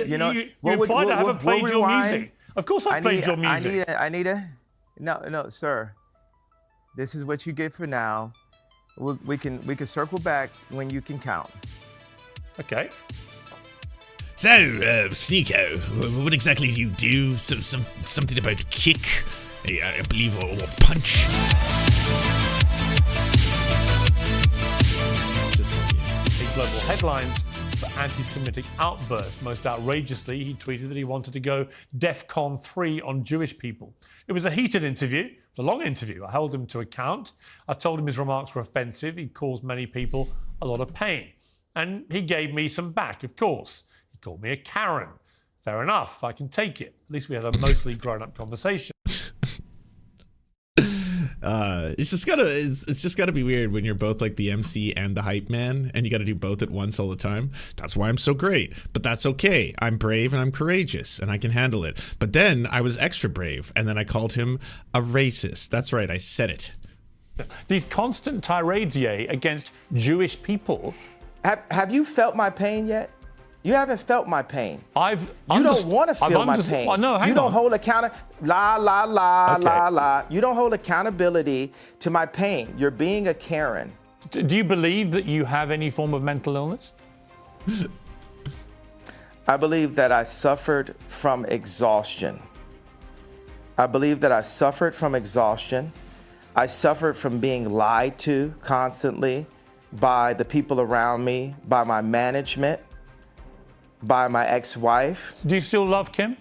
You know, you implied I haven't played your music. Of course I played your music. No, sir. This is what you get for now. We can circle back when you can count. Okay. So, Sneako, what exactly do you do? Something about kick, I believe, or punch? Global headlines for anti-Semitic outbursts. Most outrageously, he tweeted that he wanted to go DEFCON 3 on Jewish people. It was a heated interview. It was a long interview. I held him to account. I told him his remarks were offensive. He caused many people a lot of pain. And he gave me some back, of course. He called me a Karen. Fair enough, I can take it. At least we had a mostly grown-up conversation. It's just gotta be weird when you're both like the MC and the hype man, and you gotta do both at once all the time. That's why I'm so great, but that's okay. I'm brave and I'm courageous and I can handle it. But then I was extra brave, and then I called him a racist. That's right, I said it. These constant tirades, against Jewish people. Have you felt my pain yet? You haven't felt my pain. You don't want to feel my pain. Well, no, hang you don't on. hold You don't hold accountability to my pain. You're being a Karen. Do you believe that you have any form of mental illness? I believe that I suffered from exhaustion. I suffered from being lied to constantly by the people around me, by my management, by my ex-wife. Do you still love Kim?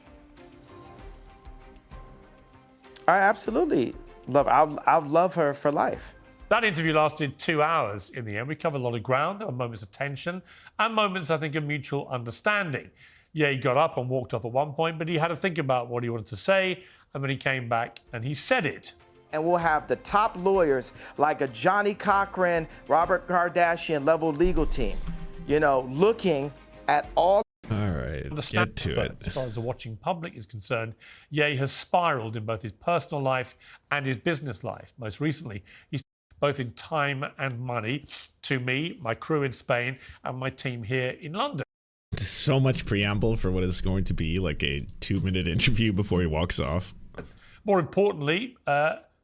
I absolutely I'll love her for life. That interview lasted 2 hours in the end. We covered a lot of ground. There were moments of tension and moments, I think, of mutual understanding. Yeah, he got up and walked off at one point, but he had to think about what he wanted to say, and then he came back and he said it. And we'll have the top lawyers like a Johnny Cochran, Robert Kardashian level legal team, looking at all. All right, get to it. As far as the watching public is concerned, Ye has spiraled in both his personal life and his business life. Most recently, he's both in time and money to me, my crew in Spain, and my team here in London. So much preamble for what is going to be like a 2-minute interview before he walks off. More importantly,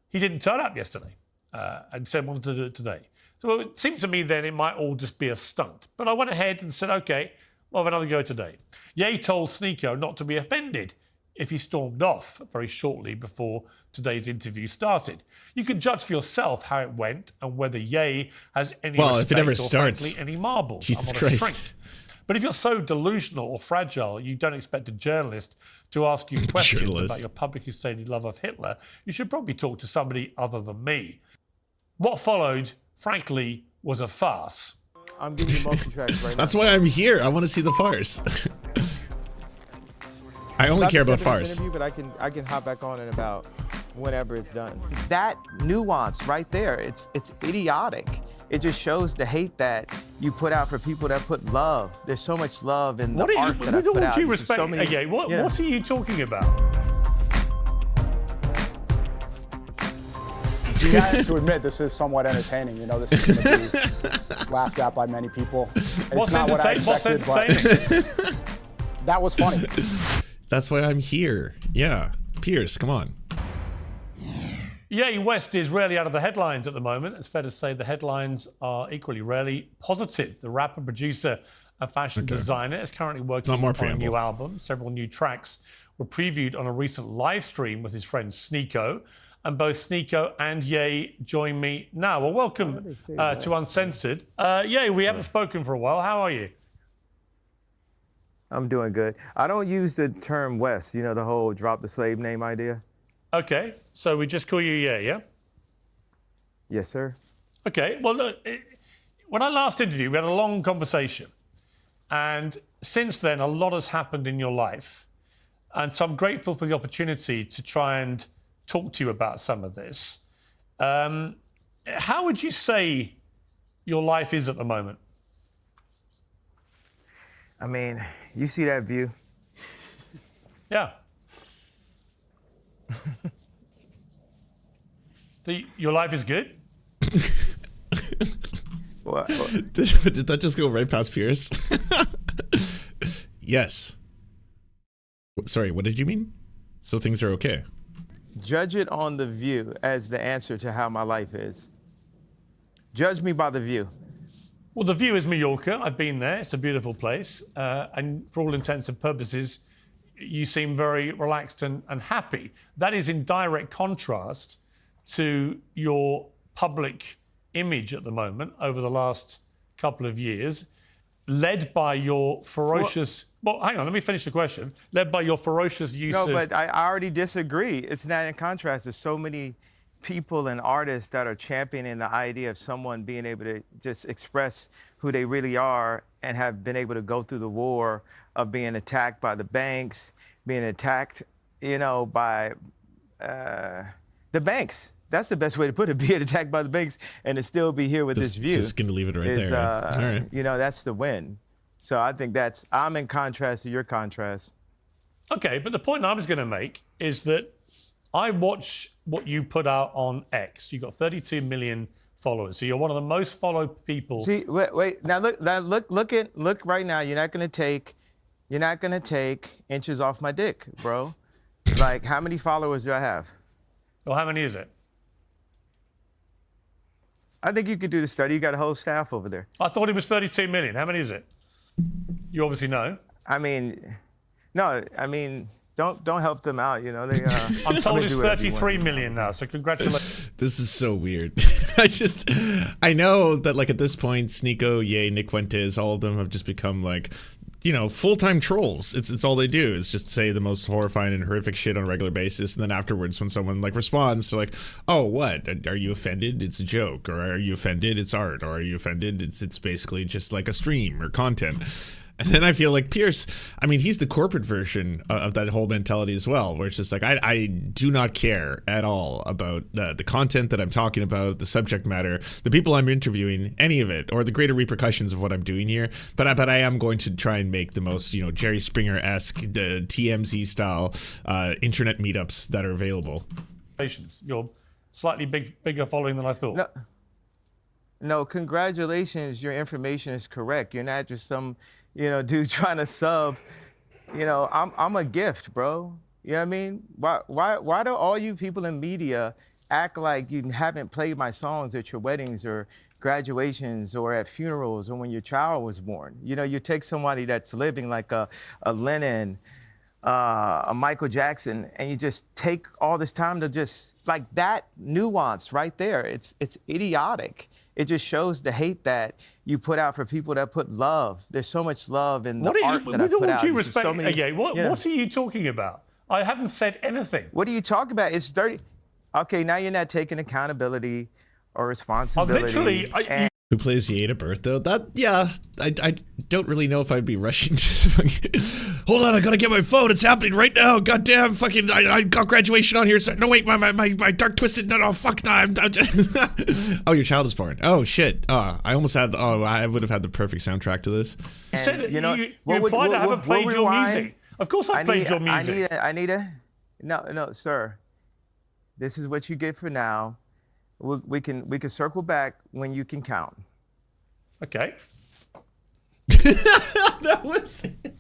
he didn't turn up yesterday and said wanted to do it today. So it seemed to me then it might all just be a stunt. But I went ahead and said, okay, we'll have another go today. Ye told Sneako not to be offended if he stormed off very shortly before today's interview started. You can judge for yourself how it went and whether Ye has any respect if it ever or starts, frankly any marbles. Jesus I'm not a Christ. shrink. But if you're so delusional or fragile, you don't expect a journalist to ask you questions about your publicly stated love of Hitler, you should probably talk to somebody other than me. What followed, frankly, was a farce. I'm giving you multi tracks right now. That's why I'm here. I want to see the farce. I only care about farce. But I can hop back on in about whenever it's done. That nuance right there, it's idiotic. It just shows the hate that you put out for people that put love. There's so much love in the art that I put out. What are you talking about? You have to admit this is somewhat entertaining. This is going to be laughed at by many people. It's not what I expected, but that was funny. That's why I'm here. Yeah, Piers, come on. Ye West is rarely out of the headlines at the moment. It's fair to say the headlines are equally rarely positive. The rapper, producer, and fashion designer is currently working on a new album. Several new tracks were previewed on a recent live stream with his friend Sneako. And both Sneako and Ye join me now. Well, welcome to Uncensored. Ye, we haven't spoken for a while. How are you? I'm doing good. I don't use the term West, the whole drop the slave name idea. Okay, so we just call you Ye, yeah? Yes, sir. Okay, well, look, when I last interviewed, we had a long conversation. And since then, a lot has happened in your life. And so I'm grateful for the opportunity to try and talk to you about some of this. How would you say your life is at the moment? I mean, you see that view? Yeah. Your life is good? What? Did that just go right past Piers? Yes. Sorry, what did you mean? So things are okay. Judge it on The View as the answer to how my life is. Judge me by The View. Well, The View is Mallorca. I've been there. It's a beautiful place. And for all intents and purposes, you seem very relaxed and happy. That is in direct contrast to your public image at the moment over the last couple of years, led by your ferocious... Well, hang on, let me finish the question. Led by your ferocious use of... No, but I already disagree. It's not in contrast. There's so many people and artists that are championing the idea of someone being able to just express who they really are and have been able to go through the war of being attacked by the banks, being attacked, you know, by the banks. That's the best way to put it, being attacked by the banks and to still be here with this view. Just gonna leave it right there. All right. You know, that's the win. So I think I'm in contrast to your contrast. Okay, but the point I was going to make is that I watch what you put out on X. You've got 32 million followers, so you're one of the most followed people. See, wait. Now look right now. You're not gonna take inches off my dick, bro. Like, how many followers do I have? Well, how many is it? I think you could do the study. You got a whole staff over there. I thought it was 32 million. How many is it? You obviously know. I mean, no. I mean, don't help them out. You know, they. I'm told it's 33 million now. So congratulations. This is so weird. I know that like at this point, Sneako, Ye, Nick Fuentes, all of them have just become like, you know, full-time trolls. It's all they do is just say the most horrifying and horrific shit on a regular basis, and then afterwards when someone like responds to like, oh, what, are you offended? It's a joke. Or are you offended? It's art. Or are you offended? It's basically just like a stream or content. And then I feel like Piers, I mean, he's the corporate version of that whole mentality as well, where it's just like, I do not care at all about the content that I'm talking about, the subject matter, the people I'm interviewing, any of it, or the greater repercussions of what I'm doing here. But I am going to try and make the most, you know, Jerry Springer-esque, TMZ style internet meetups that are available. You're slightly bigger following than I thought. No, congratulations. Your information is correct. You're not just some, you know, dude trying to sub. You know, I'm a gift, bro. You know what I mean? Why do all you people in media act like you haven't played my songs at your weddings or graduations or at funerals or when your child was born? You know, you take somebody that's living like a Lennon, a Michael Jackson, and you just take all this time to just, like, that nuance right there. It's idiotic. It just shows the hate that you put out for people that put love. There's so much love in the art that I put out. With all due respect, so many, what are you talking about? I haven't said anything. What are you talking about? It's 30. Okay, now you're not taking accountability or responsibility. Who plays Ye at birth though? I don't really know if I'd be rushing to hold on, I gotta get my phone. It's happening right now. Goddamn, fucking, I got graduation on here. So, no, wait, my dark twisted. No, fuck, no. Oh, your child is born. Oh shit. I almost had. I would have had the perfect soundtrack to this. You said, you know, you implied I haven't played your music. Of course, I played your music. No, sir. This is what you get for now. We can circle back when you can count. Okay. That was it.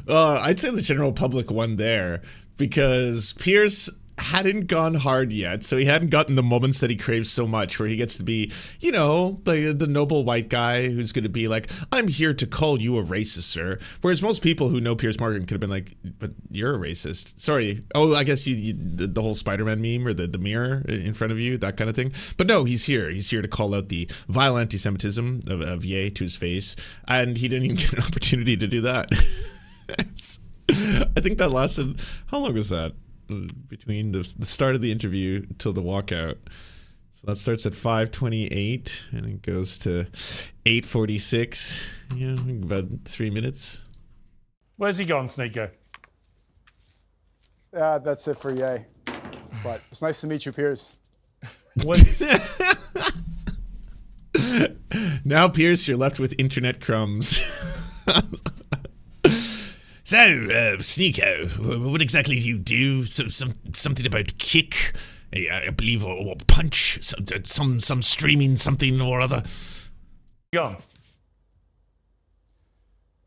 I'd say the general public won there because Piers hadn't gone hard yet, so he hadn't gotten the moments that he craves so much where he gets to be, you know, the noble white guy who's going to be like, I'm here to call you a racist, sir. Whereas most people who know Piers Morgan could have been like, but you're a racist. Sorry. Oh, I guess the whole Spider-Man meme or the mirror in front of you, that kind of thing. But no, he's here. He's here to call out the vile anti-Semitism of Ye to his face, and he didn't even get an opportunity to do that. I think that lasted, how long was that? Between the start of the interview till the walkout. So that starts at 5:28 and it goes to 8:46. Yeah, about 3 minutes. Where's he gone, Sneako? That's it for Ye. But it's nice to meet you, Piers. Now, Piers, you're left with internet crumbs. So, Sneako, what exactly do you do? Something about kick? I believe, or punch, some streaming something or other. Go on.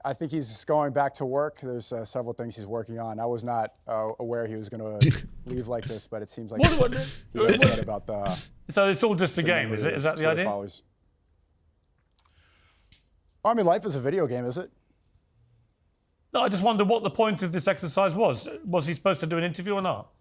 I think he's going back to work. There's several things he's working on. I was not aware he was going to leave like this, but it seems like he's upset about the. So it's all just a game, is it? Is that the idea? Followers. I mean, life is a video game, is it? No, I just wonder what the point of this exercise was. Was he supposed to do an interview or not?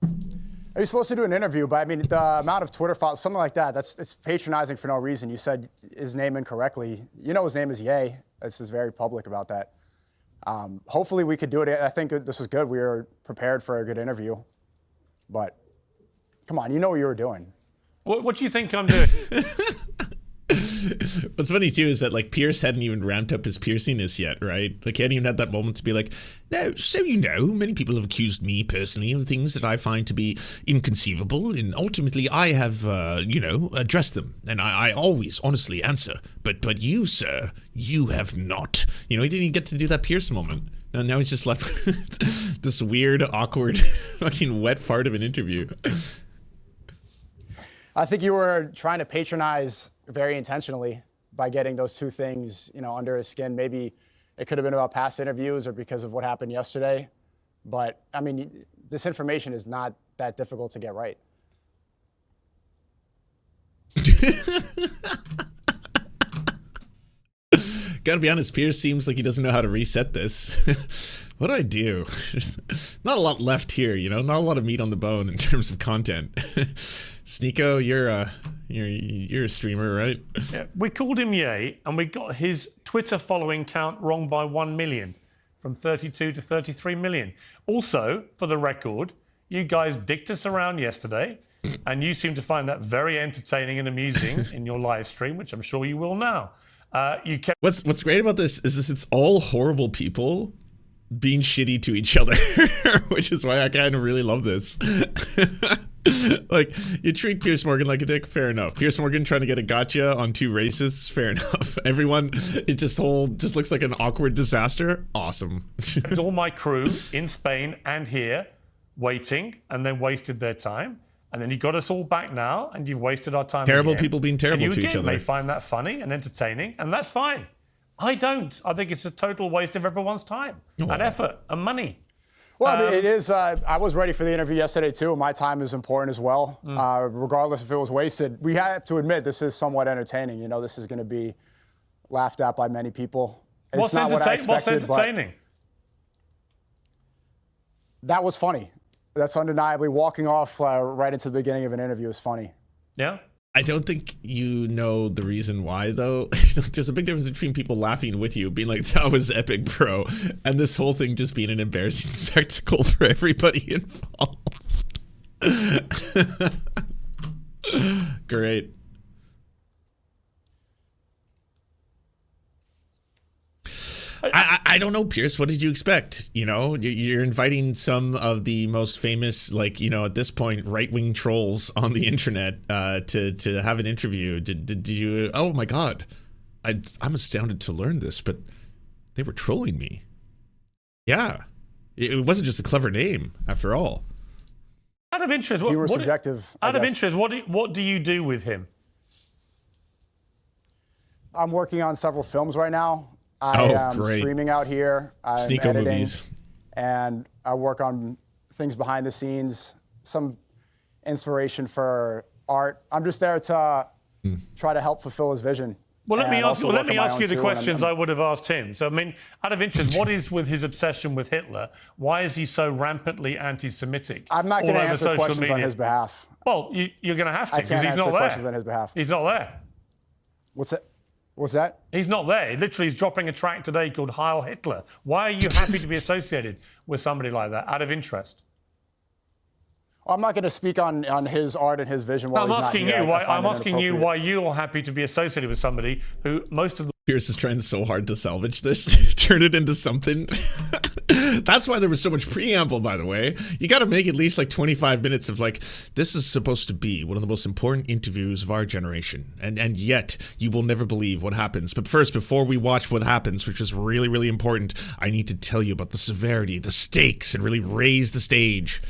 Are you supposed to do an interview? But I mean, the amount of Twitter followers, something like that, it's patronizing for no reason. You said his name incorrectly. You know his name is Ye. This is very public about that. Hopefully we could do it. I think this was good. We were prepared for a good interview. But come on, you know what you were doing. What do you think I'm doing? What's funny too is that like Piers hadn't even ramped up his piercingness yet, right? Like he hadn't even had that moment to be like, no, so you know, many people have accused me personally of things that I find to be inconceivable, and ultimately I have, addressed them, and I always honestly answer. But you, sir, you have not. You know, he didn't even get to do that Piers moment. And now he's just left with this weird, awkward, fucking wet fart of an interview. I think you were trying to patronize very intentionally by getting those two things, under his skin. Maybe it could have been about past interviews or because of what happened yesterday. But I mean, this information is not that difficult to get right. Gotta be honest, Piers seems like he doesn't know how to reset this. What do I do? There's not a lot left here, not a lot of meat on the bone in terms of content. Sneako, you're a streamer, right? Yeah, we called him Ye, and we got his Twitter following count wrong by 1 million, from 32 to 33 million. Also, for the record, you guys dicked us around yesterday, and you seem to find that very entertaining and amusing in your live stream, which I'm sure you will now. What's great about this is it's all horrible people being shitty to each other, which is why I kind of really love this. Like, you treat Piers Morgan like a dick, fair enough. Piers Morgan trying to get a gotcha on two racists, fair enough. Everyone, it just looks like an awkward disaster, awesome. It was all my crew in Spain and here waiting, and then wasted their time. And then you got us all back now, and you've wasted our time. Terrible again. people being terrible to each other. May find that funny and entertaining, and that's fine. I don't. I think it's a total waste of everyone's time and effort and money. Well, I mean, it is. I was ready for the interview yesterday, too. My time is important as well. Regardless if it was wasted, we have to admit this is somewhat entertaining. This is going to be laughed at by many people. It's not what I expected, what's entertaining? That was funny. That's undeniably walking off right into the beginning of an interview is funny. Yeah. I don't think you know the reason why, though. There's a big difference between people laughing with you, being like, that was epic, bro, and this whole thing just being an embarrassing spectacle for everybody involved. Great. I don't know, Piers. What did you expect? You're inviting some of the most famous, at this point, right-wing trolls on the internet to have an interview. Did you? Oh my God, I'm astounded to learn this, but they were trolling me. Yeah, it wasn't just a clever name, after all. Out of interest, you were subjective. Out of interest, what do you do with him? I'm working on several films right now. I am streaming out here. I'm Sneako editing, movies. And I work on things behind the scenes, some inspiration for art. I'm just there to try to help fulfill his vision. Well, let me ask you the questions I would have asked him. So, I mean, out of interest, what is with his obsession with Hitler? Why is he so rampantly anti-Semitic? I'm not going to answer questions on his behalf. Well, you're going to have to, because he's not there. I can't answer questions on his behalf. He's not there. What's that? He's not there. Literally, he's dropping a track today called Heil Hitler. Why are you happy to be associated with somebody like that, out of interest? I'm not going to speak on his art and his vision while he's not here. I'm asking you why you're happy to be associated with somebody who most of the... Piers is trying so hard to salvage this, turn it into something. That's why there was so much preamble, by the way. You got to make at least 25 minutes of this is supposed to be one of the most important interviews of our generation. And yet, you will never believe what happens. But first, before we watch what happens, which is really, really important, I need to tell you about the severity, the stakes, and really raise the stage.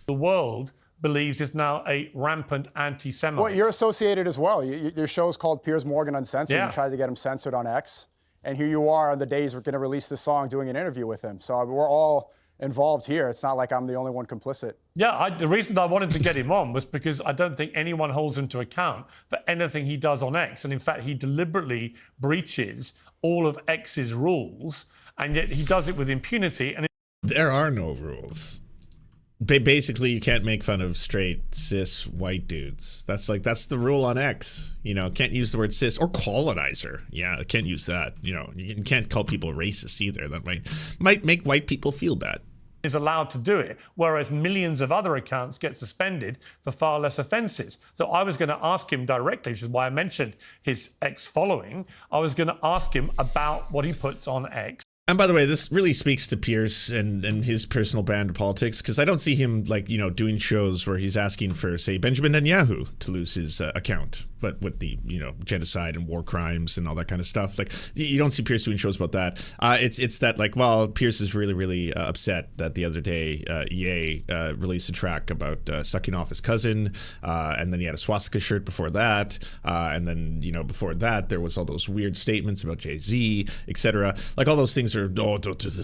The world believes is now a rampant anti-Semite. Well, you're associated as well. Your show's called Piers Morgan Uncensored. Yeah. You tried to get him censored on X. And here you are on the days we're going to release this song doing an interview with him. So we're all involved here. It's not like I'm the only one complicit. Yeah, the reason I wanted to get him on was because I don't think anyone holds him to account for anything he does on X. And in fact, he deliberately breaches all of X's rules, and yet he does it with impunity. And There are no rules. Basically, you can't make fun of straight, cis, white dudes. That's the rule on X. You know, can't use the word cis or colonizer. Yeah, can't use that. You know, you can't call people racist either. That might make white people feel bad. is allowed to do it, whereas millions of other accounts get suspended for far less offences. So I was going to ask him directly, which is why I mentioned his X following. I was going to ask him about what he puts on X. And by the way, this really speaks to Piers and his personal brand of politics, because I don't see him, like, you know, doing shows where he's asking for, say, Benjamin Netanyahu to lose his account, but with the, you know, genocide and war crimes and all that kind of stuff. Like, you don't see Piers doing shows about that. It's that, like, well, Piers is really upset that the other day Ye released a track about sucking off his cousin, and then he had a swastika shirt before that, and then, you know, before that there was all those weird statements about Jay-Z, etc. Like, all those things are, oh, this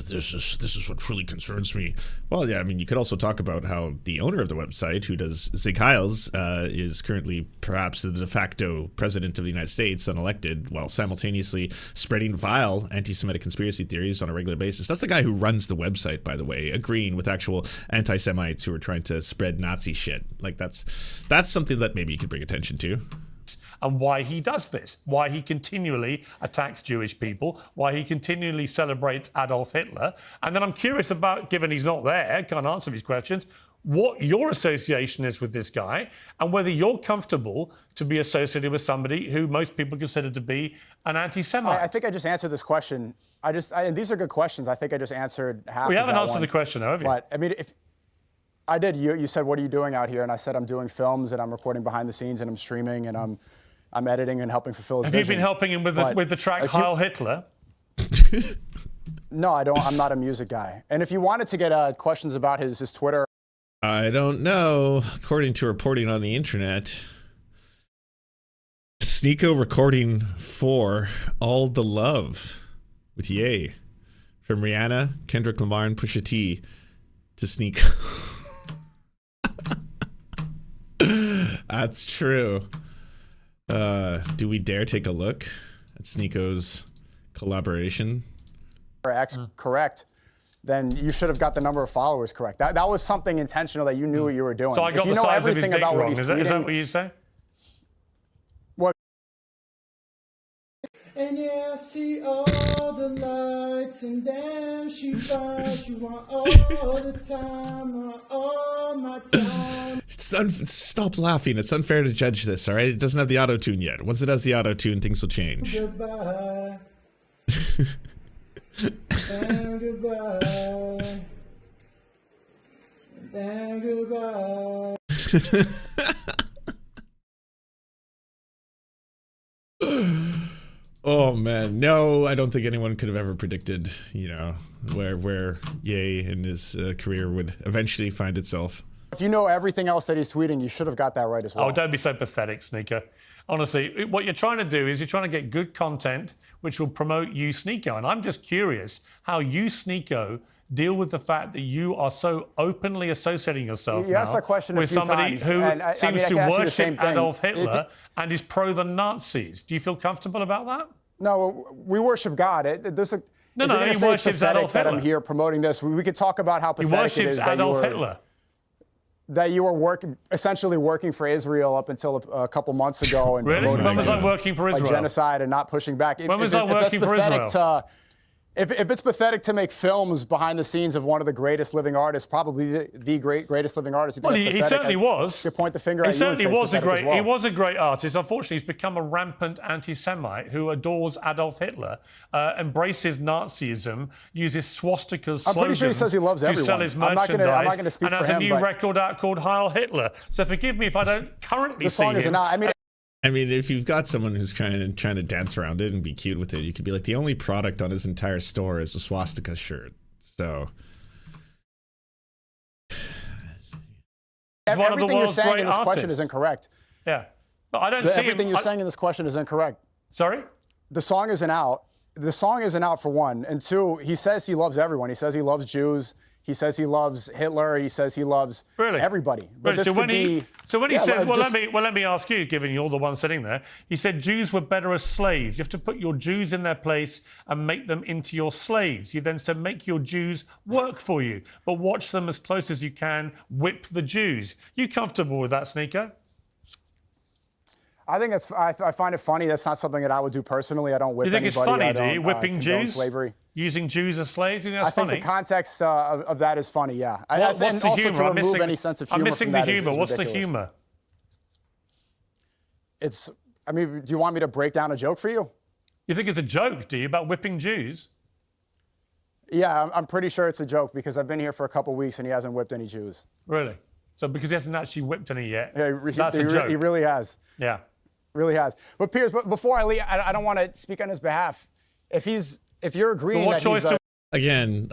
is what truly concerns me. Well, yeah, I mean, you could also talk about how the owner of the website, who does Zig Heils, is currently perhaps the de facto president of the United States, unelected, while simultaneously spreading vile anti-Semitic conspiracy theories on a regular basis. That's the guy who runs the website, by the way, agreeing with actual anti-Semites who are trying to spread Nazi shit. Like, that's something that maybe you could bring attention to. And why he does this, why he continually attacks Jewish people, why he continually celebrates Adolf Hitler. And then I'm curious about, given he's not there, can't answer these questions, what your association is with this guy and whether you're comfortable to be associated with somebody who most people consider to be an anti-Semite. I think I just answered this question. And these are good questions. I think I just answered half We of haven't that answered one. the question, have you? But, I mean, if I did, you said, what are you doing out here? And I said, I'm doing films and I'm recording behind the scenes and I'm streaming and I'm editing and helping fulfill his Have vision. you been helping him with the track Heil Hitler? No, I don't. I'm not a music guy. And if you wanted to get questions about his Twitter. I don't know. According to reporting on the internet, Sneako recording for All the Love with Ye. From Rihanna, Kendrick Lamar, and Pusha T to Sneako. That's true. Do we dare take a look at Sneako's collaboration? X correct, then you should have got the number of followers correct. That was something intentional that you knew what you were doing. So I got the size of his dick about wrong. what he's Is that tweeting, what you say? What? And yeah, I see all the lights, and then she finds you want all the time, all my time. Stop laughing. It's unfair to judge this, all right? It doesn't have the auto-tune yet. Once it has the auto-tune, things will change. Goodbye. And goodbye. And goodbye. Oh man, no, I don't think anyone could have ever predicted, you know, where Ye in his career would eventually find itself. If you know everything else that he's tweeting, you should have got that right as well. Oh, don't be so pathetic, Sneako. Honestly, what you're trying to do is you're trying to get good content which will promote you, Sneako. And I'm just curious how you, Sneako, deal with the fact that you are so openly associating yourself You asked now that question a with few somebody times, who and I seems mean, I to can ask you the same worship thing. Adolf Hitler and is pro the Nazis. Do you feel comfortable about that? No, we worship God. There's a. No, if no, you're gonna he say it's worships pathetic Adolf that Hitler. I'm here promoting this. We could talk about how He pathetic it worships is that Adolf Hitler. That you were essentially working for Israel up until a couple months ago, and Really? promoting When was I working for Israel? like genocide and not pushing back. When was I working for Israel? If it's pathetic to make films behind the scenes of one of the greatest living artists, probably the greatest living artist, you think Well, that's he pathetic, certainly was. You point the finger He at you and certainly say it's was a pathetic as great. well. He was a great artist. Unfortunately, he's become a rampant anti-Semite who adores Adolf Hitler, embraces Nazism, uses swastika slogans I'm pretty sure he says he loves to everyone. sell his I'm not merchandise, gonna speak and for has a him, new but record out called Heil Hitler. So forgive me if I don't currently the see song is him. not. I mean, if you've got someone who's trying to dance around it and be cute with it, you could be like, the only product on his entire store is a swastika shirt. So He's one of the everything you're world's saying great in this question artists. is incorrect. Yeah. But I don't see Everything him. you're saying in this question is incorrect. Sorry? The song isn't out. The song isn't out for one. And two, he says he loves everyone. He says he loves Jews. He says he loves Hitler. He says he loves everybody. But this so when could be, he says, let me ask you, given you're the one sitting there, he said Jews were better as slaves. You have to put your Jews in their place and make them into your slaves. You then said make your Jews work for you, but watch them as close as you can, whip the Jews. You comfortable with that, Sneako? I think I find it funny. That's not something that I would do personally. I don't whip anybody. You think it's funny, do you? Whipping condone Jews? Slavery. Using Jews as slaves? You think that's funny? I think the context of that is funny, yeah. What's the humour? To remove any sense of humor I'm missing from the that humour. is What's the ridiculous. humour? Do you want me to break down a joke for you? You think it's a joke, do you, about whipping Jews? Yeah, I'm pretty sure it's a joke because I've been here for a couple weeks and he hasn't whipped any Jews. Really? So because he hasn't actually whipped any yet, Yeah, that's a joke. He really has. Yeah. Really has. But Piers, before I leave, I don't want to speak on his behalf. If you're agreeing that he's Again,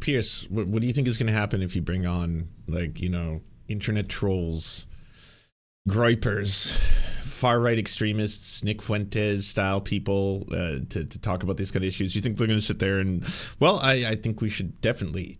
Piers, what do you think is going to happen if you bring on, internet trolls, gripers, far-right extremists, Nick Fuentes style people to talk about these kind of issues? You think they're going to sit there and, well, I think we should definitely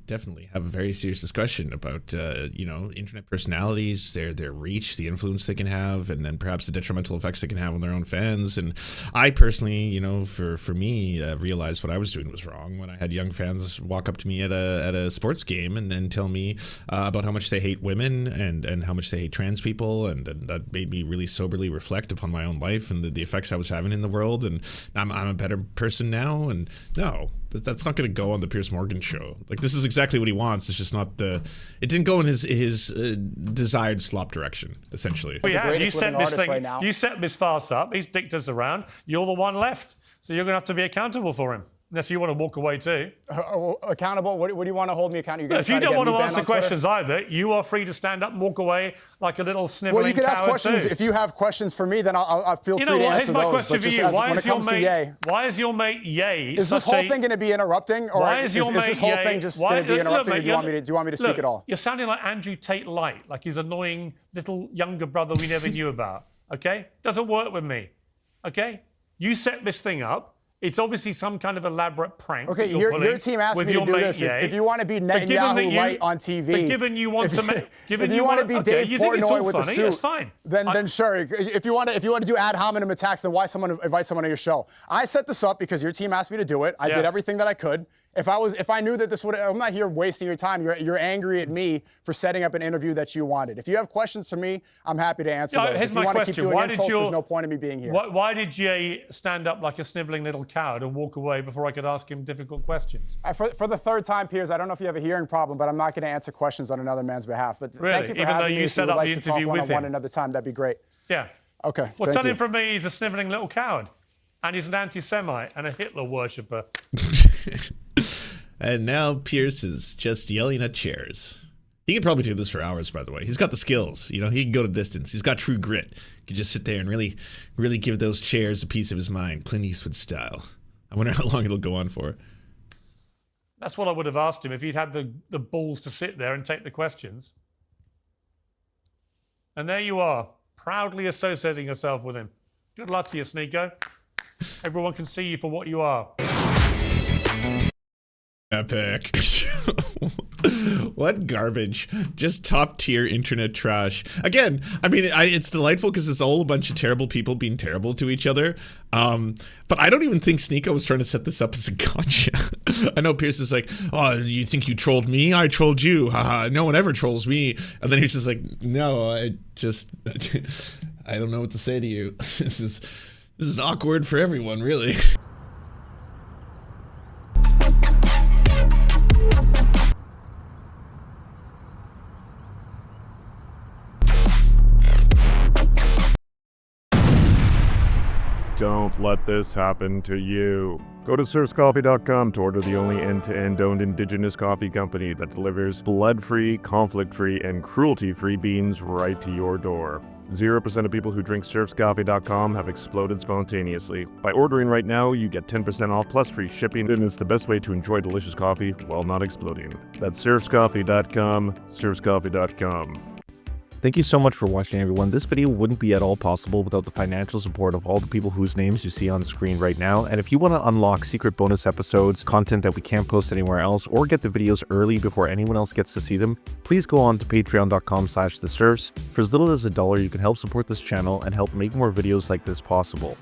have a very serious discussion about, internet personalities, their reach, the influence they can have, and then perhaps the detrimental effects they can have on their own fans. And I personally, for me, realized what I was doing was wrong when I had young fans walk up to me at a sports game and then tell me about how much they hate women and how much they hate trans people, and that made me really soberly reflect upon my own life and the effects I was having in the world, and I'm a better person now. And no, that's not going to go on the Piers Morgan show. This is exactly what he wants. It's just not it didn't go in his desired slop direction, essentially. Well, yeah, you set this thing. Right, you set this farce up. He's dicked us around. You're the one left, so you're going to have to be accountable for him. Unless you want to walk away too. Accountable? What do you want to hold me accountable? If you don't want to answer questions either, you are free to stand up and walk away like a little sniveling Well, you can ask questions. Too. If you have questions for me, then I'll feel free to answer those. Here's my question for you. Why is your mate Ye? Is this whole thing going to be interrupting, or is this whole thing just going to be interrupting? Or do you want me to speak at all? You're sounding like Andrew Tate Light, like his annoying little younger brother we never knew about. Okay, doesn't work with me. Okay, you set this thing up. It's obviously some kind of elaborate prank. Okay, your team asked me to do this. If you want to be Netanyahu Light on TV, but given you want to, if you want to be Dave Portnoy with the suit, that's fine. Then sure. If you want to do ad hominem attacks, then why invite someone on your show? I set this up because your team asked me to do it. I did everything that I could. If I knew that this would, I'm not here wasting your time. You're angry at me for setting up an interview that you wanted. If you have questions for me, I'm happy to answer those. Here's if you my want question. to keep doing insults, there's no point in me being here. Why did Jay stand up like a sniveling little coward and walk away before I could ask him difficult questions? For the third time, Piers, I don't know if you have a hearing problem, but I'm not going to answer questions on another man's behalf. But really? Thank you for Even though having you me. set up the interview with him another time, that'd be great. Yeah. Okay. Well, tell him from me he's a sniveling little coward, and he's an anti-Semite and a Hitler worshipper. And now Piers is just yelling at chairs. He could probably do this for hours, by the way. He's got the skills. He can go to distance. He's got true grit. He could just sit there and really give those chairs a piece of his mind, Clint Eastwood style. I wonder how long it'll go on for. That's what I would have asked him if he'd had the balls to sit there and take the questions. And there you are, proudly associating yourself with him. Good luck to you, Sneako. Everyone can see you for what you are. Epic. What garbage. Just top tier internet trash. Again, I mean, it's delightful because it's all a bunch of terrible people being terrible to each other. But I don't even think Sneako was trying to set this up as a gotcha. I know Piers is like, oh, you think you trolled me? I trolled you. Haha, no one ever trolls me. And then he's just like, no, I don't know what to say to you. This is awkward for everyone, really. Don't let this happen to you. Go to serfscoffee.com to order the only end-to-end owned indigenous coffee company that delivers blood-free, conflict-free, and cruelty-free beans right to your door. 0% of people who drink serfscoffee.com have exploded spontaneously. By ordering right now, you get 10% off plus free shipping, and it's the best way to enjoy delicious coffee while not exploding. That's serfscoffee.com, serfscoffee.com. Thank you so much for watching, everyone. This video wouldn't be at all possible without the financial support of all the people whose names you see on the screen right now. And if you want to unlock secret bonus episodes, content that we can't post anywhere else, or get the videos early before anyone else gets to see them, please go on to patreon.com/theserfs. For as little as $1, you can help support this channel and help make more videos like this possible.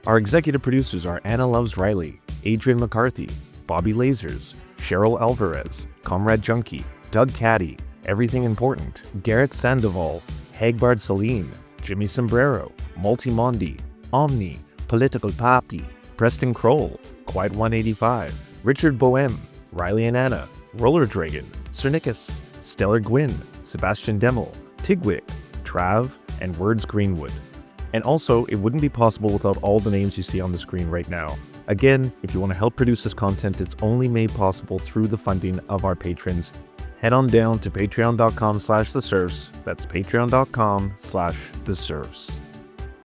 Our executive producers are Anna Loves Riley, Adrian McCarthy, Bobby Lasers, Cheryl Alvarez, Comrade Junkie, Doug Caddy, Everything Important, Garrett Sandoval, Hagbard Celine, Jimmy Sombrero, Multimondi, Omni, Political Papi, Preston Kroll, Quiet 185, Richard Boehm, Riley and Anna, Roller Dragon, Cernicus, Stellar Gwyn, Sebastian Demel, Tigwig, Trav, and Words Greenwood. And also, it wouldn't be possible without all the names you see on the screen right now. Again, if you want to help produce this content, it's only made possible through the funding of our patrons. Head on down to patreon.com/theserfs. That's patreon.com/theserfs.